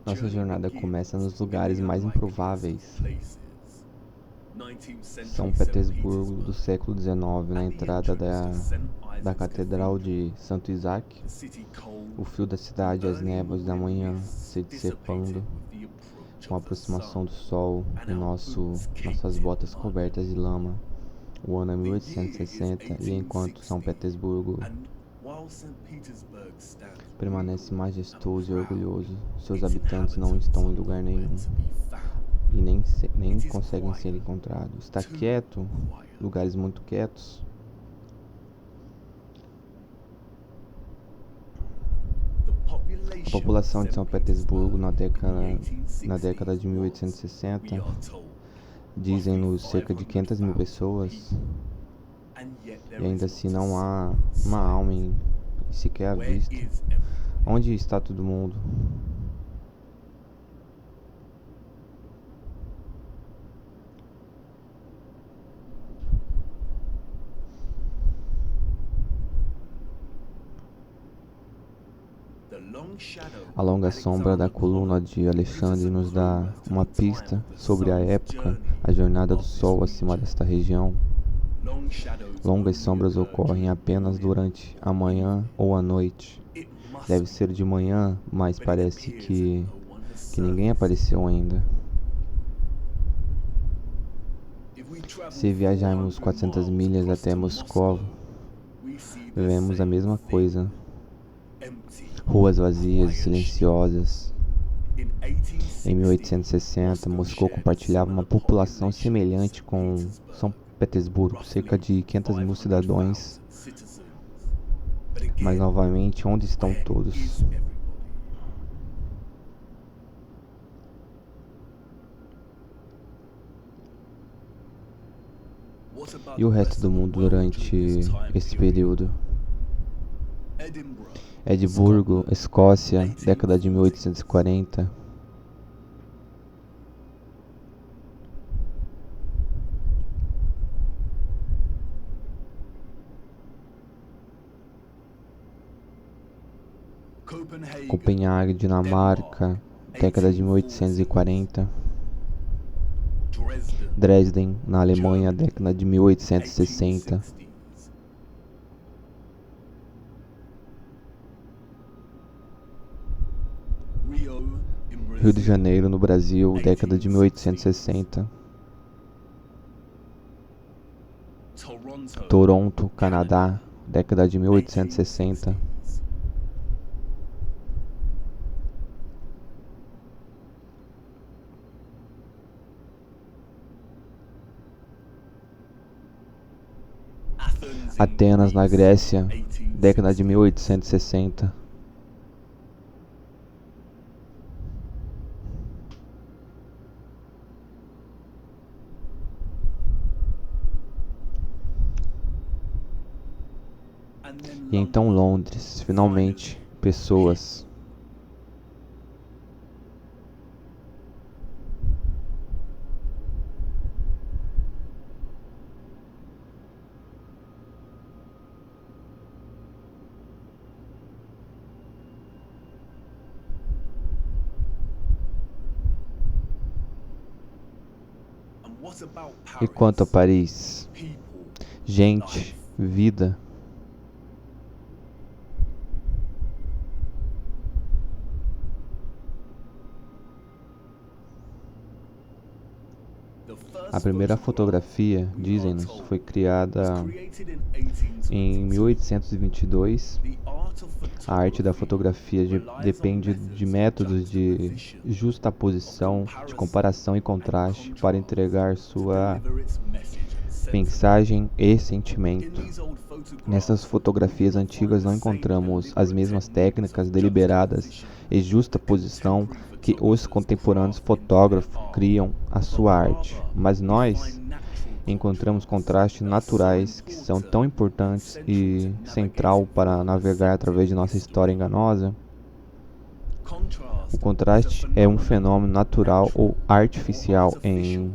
Nossa jornada começa nos lugares mais improváveis. São Petersburgo do século XIX, na entrada da Catedral de Santo Isaac, o frio da cidade, as névoas da manhã se dissipando com a aproximação do sol e nossas botas cobertas de lama. O ano é 1860 e enquanto São Petersburgo permanece majestoso e orgulhoso, seus habitantes não estão em lugar nenhum e nem conseguem ser encontrados. Está quieto, lugares muito quietos. A população de São Petersburgo na década de 1860, dizem-nos cerca de 500 mil pessoas, e ainda assim não há uma alma sequer à vista. Onde está todo mundo? A longa sombra da coluna de Alexandre nos dá uma pista sobre a época, a jornada do Sol acima desta região. Longas sombras ocorrem apenas durante a manhã ou a noite. Deve ser de manhã, mas parece que ninguém apareceu ainda. Se viajarmos 400 milhas até Moscou, vemos a mesma coisa. Ruas vazias e silenciosas. Em 1860, Moscou compartilhava uma população semelhante com São Petersburgo, cerca de 500 mil cidadãos. Mas novamente, onde estão todos? E o resto do mundo durante esse período? Edimburgo, Escócia, década de 1840. Copenhague, Dinamarca, década de 1840. Dresden, na Alemanha, década de 1860. Rio de Janeiro, no Brasil, década de 1860. Toronto, Canadá, década de 1860. Atenas, na Grécia, década de 1860. E então Londres, finalmente, pessoas. E quanto a Paris? Gente, vida. A primeira fotografia, dizem-nos, foi criada em 1822. A arte da fotografia depende de métodos de justaposição, de comparação e contraste para entregar sua mensagem e sentimento. Nessas fotografias antigas não encontramos as mesmas técnicas deliberadas e justaposição que os contemporâneos fotógrafos criam a sua arte, mas nós encontramos contrastes naturais que são tão importantes e central para navegar através de nossa história enganosa. O contraste é um fenômeno natural ou artificial em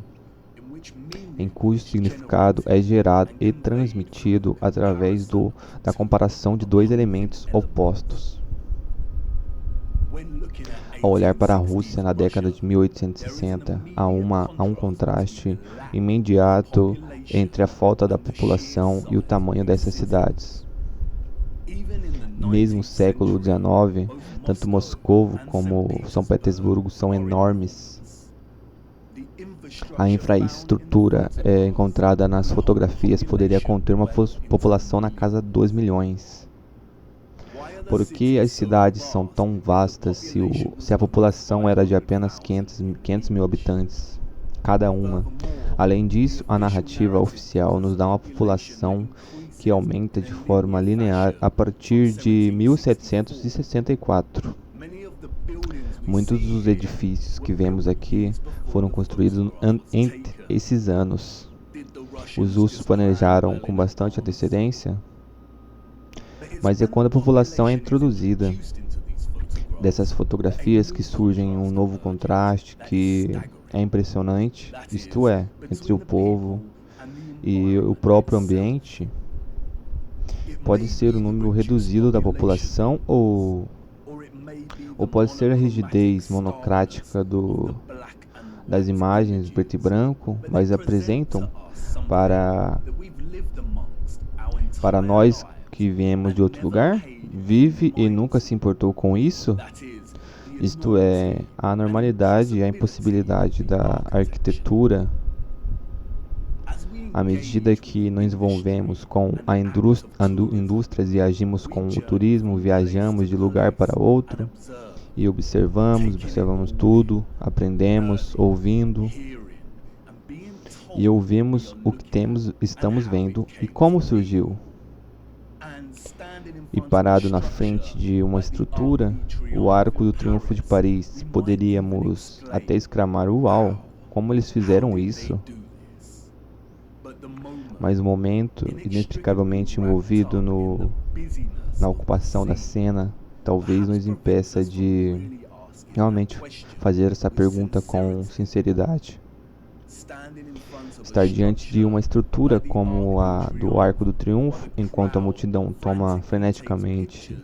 cujo significado é gerado e transmitido através da comparação de dois elementos opostos. Ao olhar para a Rússia na década de 1860, há um contraste imediato entre a falta da população e o tamanho dessas cidades. Mesmo no século XIX, tanto Moscou como São Petersburgo são enormes. A infraestrutura encontrada nas fotografias poderia conter uma população na casa de 2 milhões. Por que as cidades são tão vastas se a população era de apenas 500 mil habitantes, cada uma? Além disso, a narrativa oficial nos dá uma população que aumenta de forma linear a partir de 1764. Muitos dos edifícios que vemos aqui foram construídos entre esses anos. Os russos planejaram com bastante antecedência, mas é quando a população é introduzida dessas fotografias que surgem um novo contraste que é impressionante, isto é, entre o povo e o próprio ambiente. Pode ser o número reduzido da população ou pode ser a rigidez monocrática das imagens preto e branco, mas apresentam para nós que viemos de outro lugar, vive e nunca se importou com isso? Isto é, a normalidade e a impossibilidade da arquitetura. À medida que nos envolvemos com a indústrias e agimos com o turismo, viajamos de lugar para outro e observamos tudo, aprendemos, ouvindo e ouvimos o que estamos vendo e como surgiu. E parado na frente de uma estrutura, o Arco do Triunfo de Paris, poderíamos até exclamar: uau, como eles fizeram isso? Mas o momento, inexplicavelmente envolvido na ocupação da cena, talvez nos impeça de realmente fazer essa pergunta com sinceridade. Estar diante de uma estrutura como a do Arco do Triunfo, enquanto a multidão toma freneticamente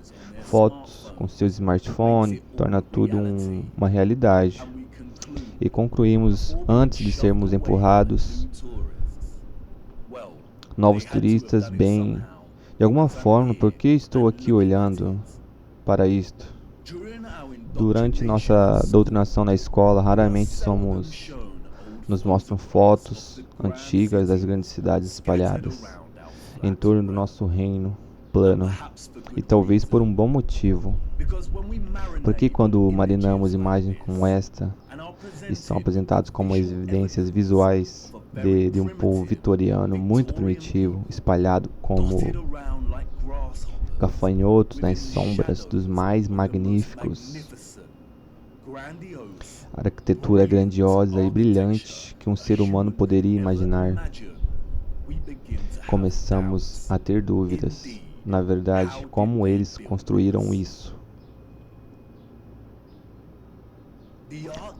fotos com seus smartphones, torna tudo uma realidade. E concluímos, antes de sermos empurrados, novos turistas, bem, de alguma forma, por que estou aqui olhando para isto? Durante nossa doutrinação na escola, raramente nos mostram fotos antigas das grandes cidades espalhadas em torno do nosso reino plano, e talvez por um bom motivo. Porque quando marinamos imagens como esta e são apresentados como evidências visuais de um povo vitoriano muito primitivo, espalhado como gafanhotos nas sombras dos mais magníficos. A arquitetura grandiosa e brilhante que um ser humano poderia imaginar. Começamos a ter dúvidas, na verdade, como eles construíram isso.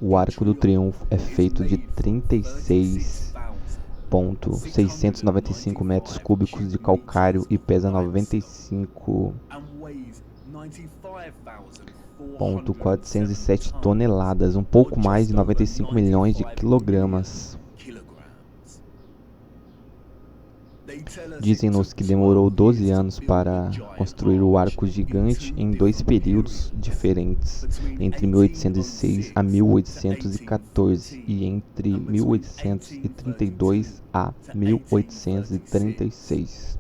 O Arco do Triunfo é feito de 36,695 metros cúbicos de calcário e pesa 95,407 toneladas, um pouco mais de 95 milhões de quilogramas. Dizem-nos que demorou 12 anos para construir o arco gigante em 2 períodos diferentes, entre 1806 a 1814 e entre 1832 a 1836.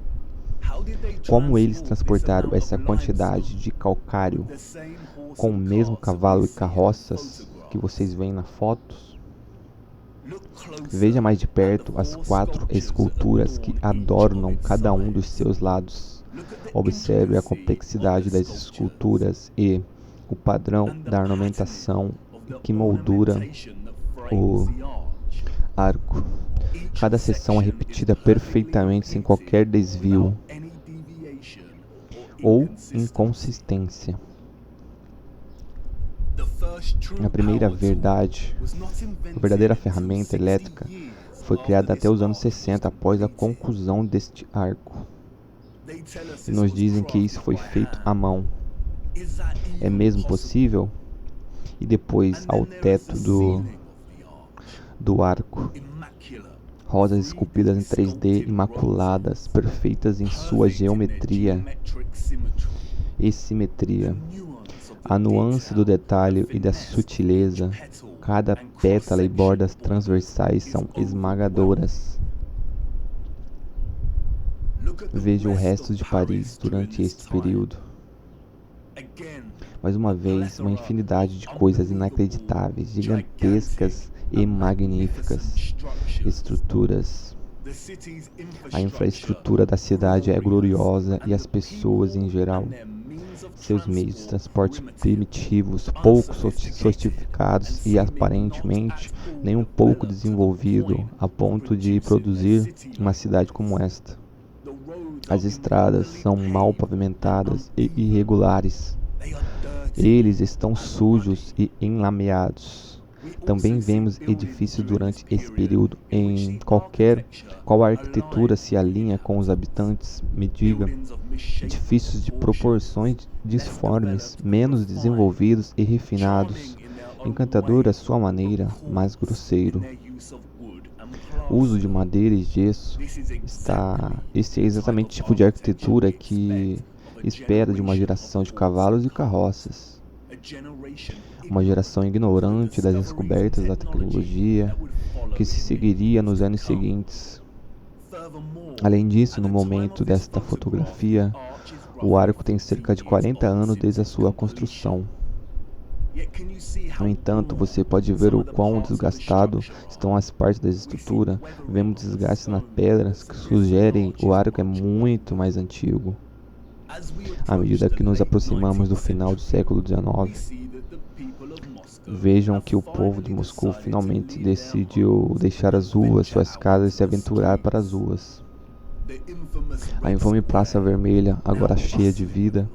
Como eles transportaram essa quantidade de calcário com o mesmo cavalo e carroças que vocês veem na foto? Veja mais de perto as 4 esculturas que adornam cada um dos seus lados. Observe a complexidade das esculturas e o padrão da ornamentação que moldura o arco. Cada seção é repetida perfeitamente sem qualquer desvio ou inconsistência. A primeira verdadeira ferramenta elétrica foi criada até os anos 60 após a conclusão deste arco. E nos dizem que isso foi feito à mão. É mesmo possível? e depois ao teto do arco. Rosas esculpidas em 3D, imaculadas, perfeitas em sua geometria e simetria. A nuance do detalhe e da sutileza. Cada pétala e bordas transversais são esmagadoras. Veja o resto de Paris durante este período. Mais uma vez, uma infinidade de coisas inacreditáveis, gigantescas e magníficas estruturas. A infraestrutura da cidade é gloriosa e as pessoas em geral. Seus meios de transporte primitivos, pouco sofisticados e aparentemente nem um pouco desenvolvido a ponto de produzir uma cidade como esta. As estradas são mal pavimentadas e irregulares. Eles estão sujos e enlameados. Também vemos edifícios durante esse período em qual a arquitetura se alinha com os habitantes, me diga. Edifícios de proporções disformes, menos desenvolvidos e refinados, encantador à sua maneira, mas grosseiro. O uso de madeira e gesso esse é exatamente o tipo de arquitetura que espera de uma geração de cavalos e carroças. Uma geração ignorante das descobertas da tecnologia que se seguiria nos anos seguintes. Além disso, no momento desta fotografia, o arco tem cerca de 40 anos desde a sua construção. No entanto, você pode ver o quão desgastado estão as partes da estrutura. Vemos desgastes nas pedras que sugerem que o arco é muito mais antigo. À medida que nos aproximamos do final do século XIX, vejam que o povo de Moscou finalmente decidiu deixar as ruas, suas casas e se aventurar para as ruas. A infame Praça Vermelha, agora cheia de vida,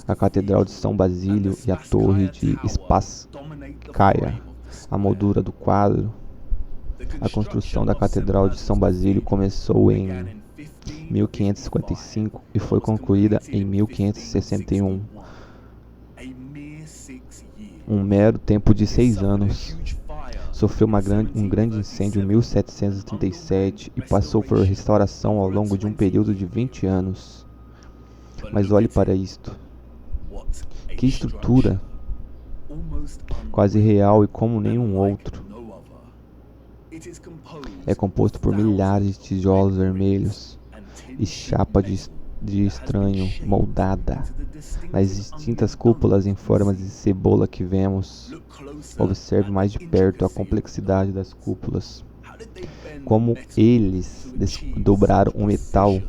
a Catedral de São Basílio e a Torre de Spasskaya, a moldura do quadro. A construção da Catedral de São Basílio começou em 1555 e foi concluída em 1561. Um mero tempo de 6 anos. Sofreu um grande incêndio em 1737 e passou por restauração ao longo de um período de 20 anos. Mas olhe para isto. Que estrutura! Quase real e como nenhum outro. É composto por milhares de tijolos vermelhos e chapa de estranho moldada nas distintas cúpulas em formas de cebola que vemos. Observe mais de perto a complexidade das cúpulas. Como eles desdobraram o metal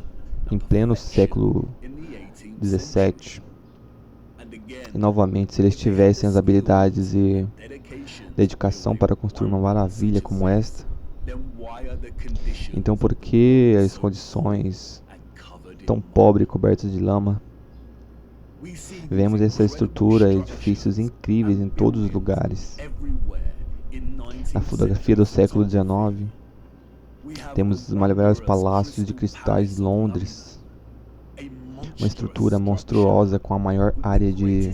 em pleno século XVII. E novamente, se eles tivessem as habilidades e dedicação para construir uma maravilha como esta, então por que as condições tão pobres e cobertas de lama? Vemos essa estrutura e edifícios incríveis em todos os lugares. Na fotografia do século XIX, temos os maravilhosos palácios de cristais de Londres, uma estrutura monstruosa com a maior área de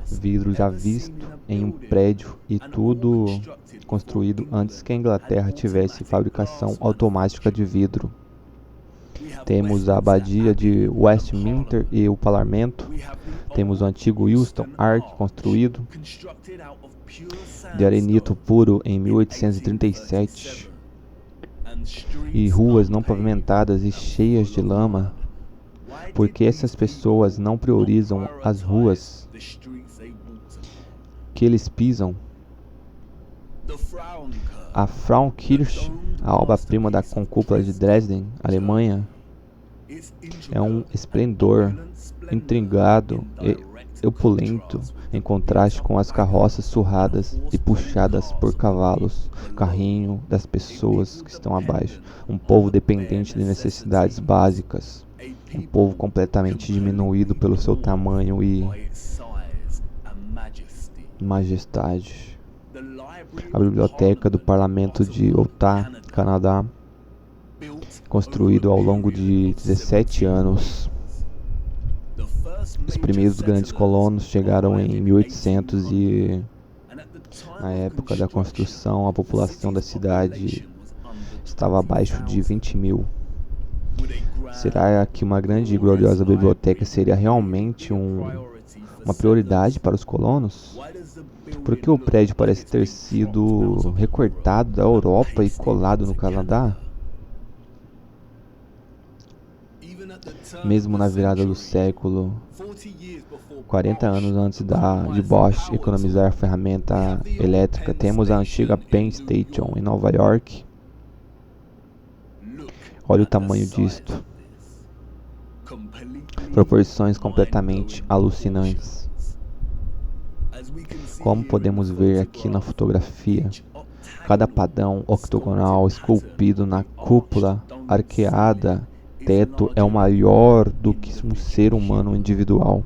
vidro já visto em um prédio e tudo construído antes que a Inglaterra tivesse fabricação automática de vidro. Temos a abadia de Westminster e o parlamento. Temos o antigo Houston Ark construído de arenito puro em 1837 e ruas não pavimentadas e cheias de lama. Porque essas pessoas não priorizam as ruas que eles pisam. A Frauenkirche, a obra-prima da concúpula de Dresden, Alemanha, é um esplendor intrigado e opulento em contraste com as carroças surradas e puxadas por cavalos, carrinho das pessoas que estão abaixo. Um povo dependente de necessidades básicas. Um povo completamente diminuído pelo seu tamanho e majestade. A biblioteca do Parlamento de Ottawa, Canadá, construído ao longo de 17 anos. Os primeiros grandes colonos chegaram em 1800 e, na época da construção, a população da cidade estava abaixo de 20 mil. Será que uma grande e gloriosa biblioteca seria realmente uma prioridade para os colonos? Por que o prédio parece ter sido recortado da Europa e colado no Canadá? Mesmo na virada do século, 40 anos antes de Bosch economizar a ferramenta elétrica, temos a antiga Penn Station em Nova York. Olha o tamanho disto. Proporções completamente alucinantes. Como podemos ver aqui na fotografia, cada padrão octogonal esculpido na cúpula arqueada teto é maior do que um ser humano individual.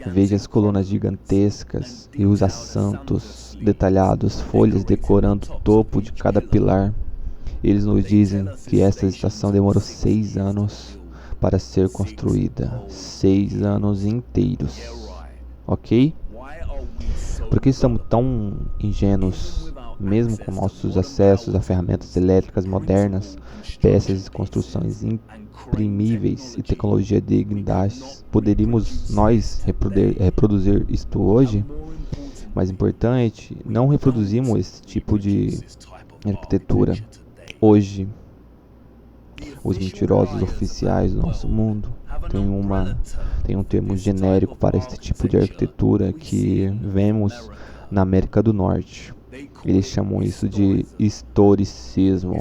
Veja as colunas gigantescas e os assentos detalhados, folhas decorando o topo de cada pilar. Eles nos dizem que esta estação demorou 6 anos para ser construída. 6 anos inteiros. Ok? Por que somos tão ingênuos, mesmo com nossos acessos a ferramentas elétricas modernas, peças e construções imprimíveis e tecnologia dignas? Poderíamos nós reproduzir isto hoje? Mais importante, não reproduzimos esse tipo de arquitetura hoje. Os mentirosos oficiais do nosso mundo têm um termo genérico para este tipo de arquitetura que vemos na América do Norte. Eles chamam isso de historicismo.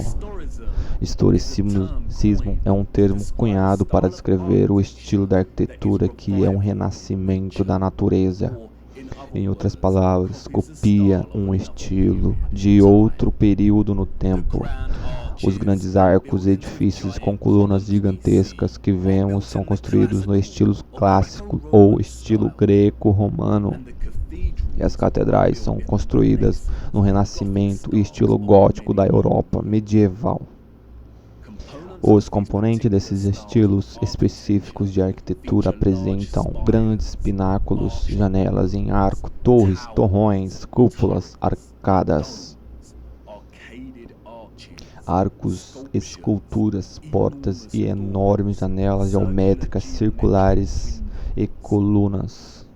Historicismo é um termo cunhado para descrever o estilo da arquitetura que é um renascimento da natureza. Em outras palavras, copia um estilo de outro período no tempo. Os grandes arcos e edifícios com colunas gigantescas que vemos são construídos no estilo clássico ou estilo greco-romano. E as catedrais são construídas no Renascimento e estilo gótico da Europa medieval. Os componentes desses estilos específicos de arquitetura apresentam grandes pináculos, janelas em arco, torres, torrões, cúpulas, arcadas, arcos, esculturas, portas e enormes janelas geométricas circulares e colunas,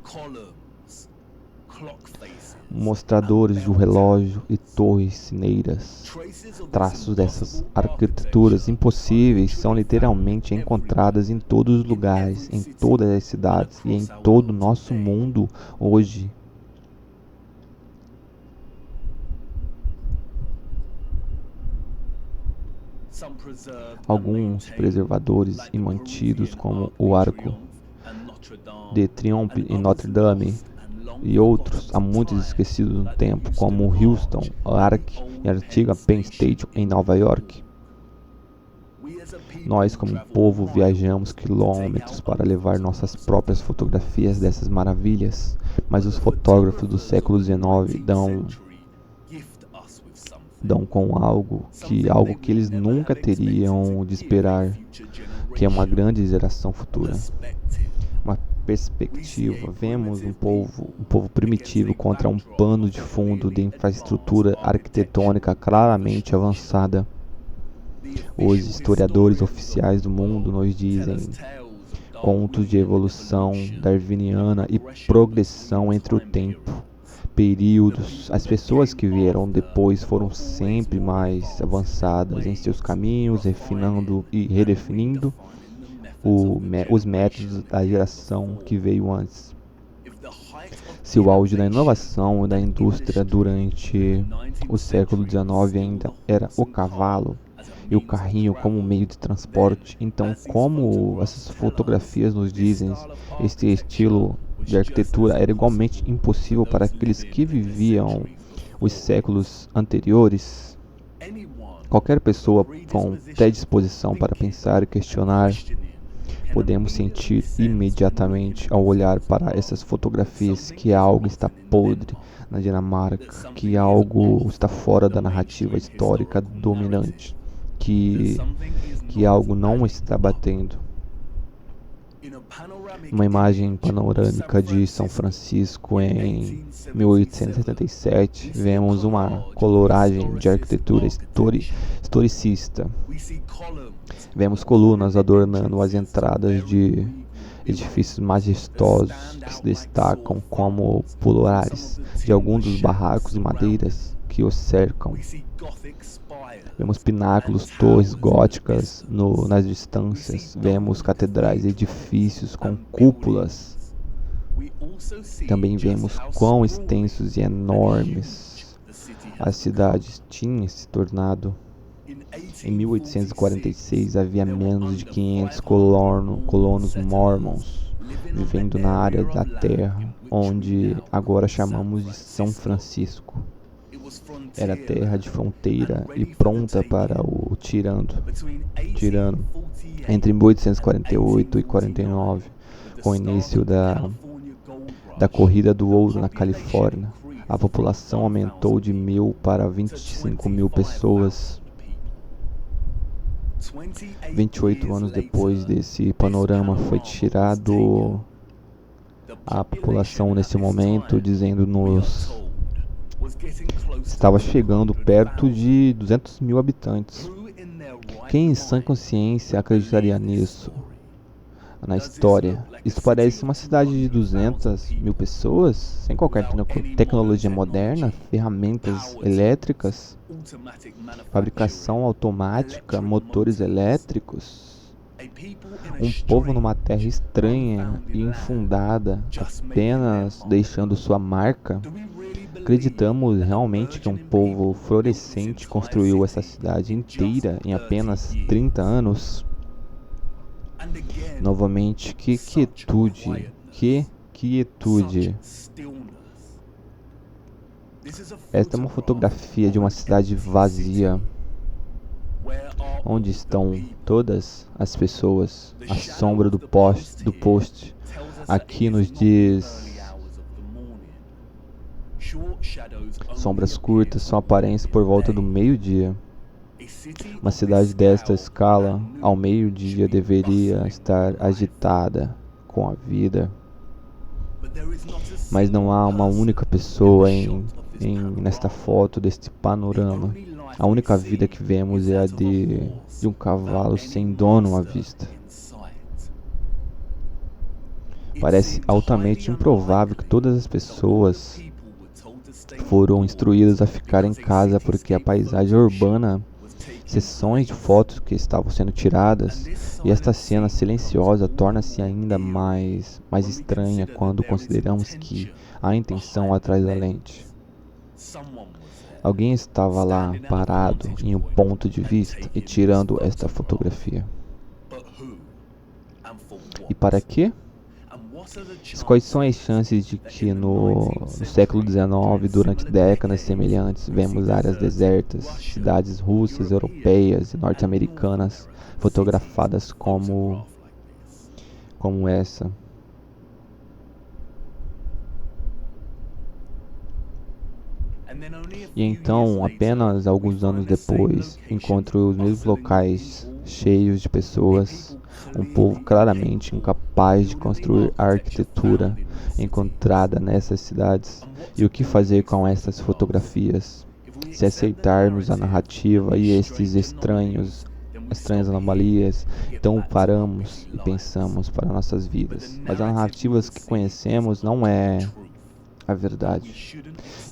mostradores de relógio e torres sineiras. Traços dessas arquiteturas impossíveis são literalmente encontradas em todos os lugares, em todas as cidades e em todo o nosso mundo hoje. Alguns preservadores e mantidos, como o Arco de Triomphe em Notre Dame, e outros há muitos esquecidos no tempo, como o Houston Ark e a antiga Penn Station em Nova York. Nós, como povo, viajamos quilômetros para levar nossas próprias fotografias dessas maravilhas, mas os fotógrafos do século XIX dão com algo que eles nunca teriam de esperar, que é uma grande geração futura. Uma perspectiva, vemos um povo primitivo contra um pano de fundo de infraestrutura arquitetônica claramente avançada. Os historiadores oficiais do mundo nos dizem contos de evolução darwiniana e progressão entre o tempo, períodos. As pessoas que vieram depois foram sempre mais avançadas em seus caminhos, refinando e redefinindo os métodos da geração que veio antes. Se o auge da inovação e da indústria durante o século XIX ainda era o cavalo e o carrinho como meio de transporte, então, como essas fotografias nos dizem, este estilo de arquitetura era igualmente impossível para aqueles que viviam os séculos anteriores. Qualquer pessoa com predisposição para pensar e questionar podemos sentir imediatamente ao olhar para essas fotografias que algo está podre na Dinamarca, que algo está fora da narrativa histórica dominante, que algo não está batendo. Uma imagem panorâmica de São Francisco em 1877, vemos uma coloragem de arquitetura historicista. Vemos colunas adornando as entradas de edifícios majestosos que se destacam como pilares de alguns dos barracos de madeiras que os cercam. Vemos pináculos, torres góticas nas distâncias. Vemos catedrais e edifícios com cúpulas. Também vemos quão extensos e enormes as cidades tinham se tornado. Em 1846 havia menos de 500 colonos mormons vivendo na área da terra onde agora chamamos de São Francisco. Era terra de fronteira e pronta para o tirano. Entre 1848 e 49, com o início da corrida do ouro na Califórnia, a população aumentou de 1.000 para 25.000 pessoas. 28 anos depois desse panorama foi tirado a população nesse momento, dizendo-nos estava chegando perto de 200.000 habitantes. Quem em sã consciência acreditaria nisso? Na história, isso parece uma cidade de 200.000 pessoas, sem qualquer tecnologia moderna, ferramentas elétricas, fabricação automática, motores elétricos. Um povo numa terra estranha e infundada, apenas deixando sua marca. Acreditamos realmente que um povo florescente construiu essa cidade inteira em apenas 30 anos? Novamente, que quietude, que quietude. Esta é uma fotografia de uma cidade vazia. Onde estão todas as pessoas? A sombra do poste aqui nos diz: sombras curtas são aparentes por volta do meio-dia. Uma cidade desta escala, ao meio-dia, deveria estar agitada com a vida. Mas não há uma única pessoa nesta foto deste panorama. A única vida que vemos é a de um cavalo sem dono à vista. Parece altamente improvável que todas as pessoas foram instruídas a ficar em casa porque a paisagem urbana, sessões de fotos que estavam sendo tiradas, e esta cena silenciosa torna-se ainda mais estranha quando consideramos que há intenção atrás da lente. Alguém estava lá parado em um ponto de vista e tirando esta fotografia. E para quê? Quais são as chances de que no século XIX, durante décadas semelhantes, vemos áreas desertas, cidades russas, europeias e norte-americanas fotografadas como essa? E então, apenas alguns anos depois, encontro os mesmos locais cheios de pessoas, um povo claramente incapaz de construir a arquitetura encontrada nessas cidades. E o que fazer com essas fotografias? Se aceitarmos a narrativa e estes estranhas anomalias, então paramos e pensamos para nossas vidas. Mas as narrativas que conhecemos não é a verdade.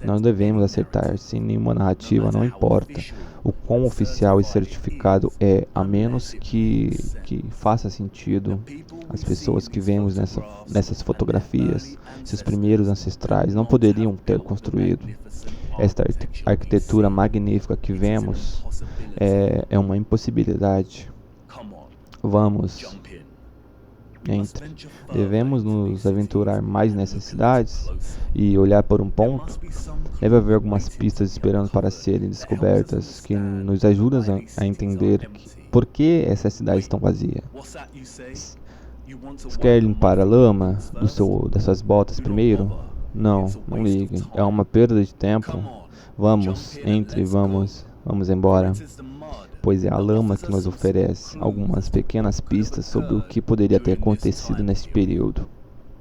Não devemos aceitar se nenhuma narrativa, não importa o quão oficial e certificado é, a menos que faça sentido. As pessoas que vemos nessas fotografias, seus primeiros ancestrais, não poderiam ter construído. Esta arquitetura magnífica que vemos é uma impossibilidade. Vamos. Devemos nos aventurar mais nessas cidades e olhar por um ponto. Deve haver algumas pistas esperando para serem descobertas que nos ajudam a entender por que essas cidades estão vazias. Você quer limpar a lama das suas botas primeiro? Não ligue. É uma perda de tempo. Vamos. Vamos embora, pois é a lama que nos oferece algumas pequenas pistas sobre o que poderia ter acontecido nesse período.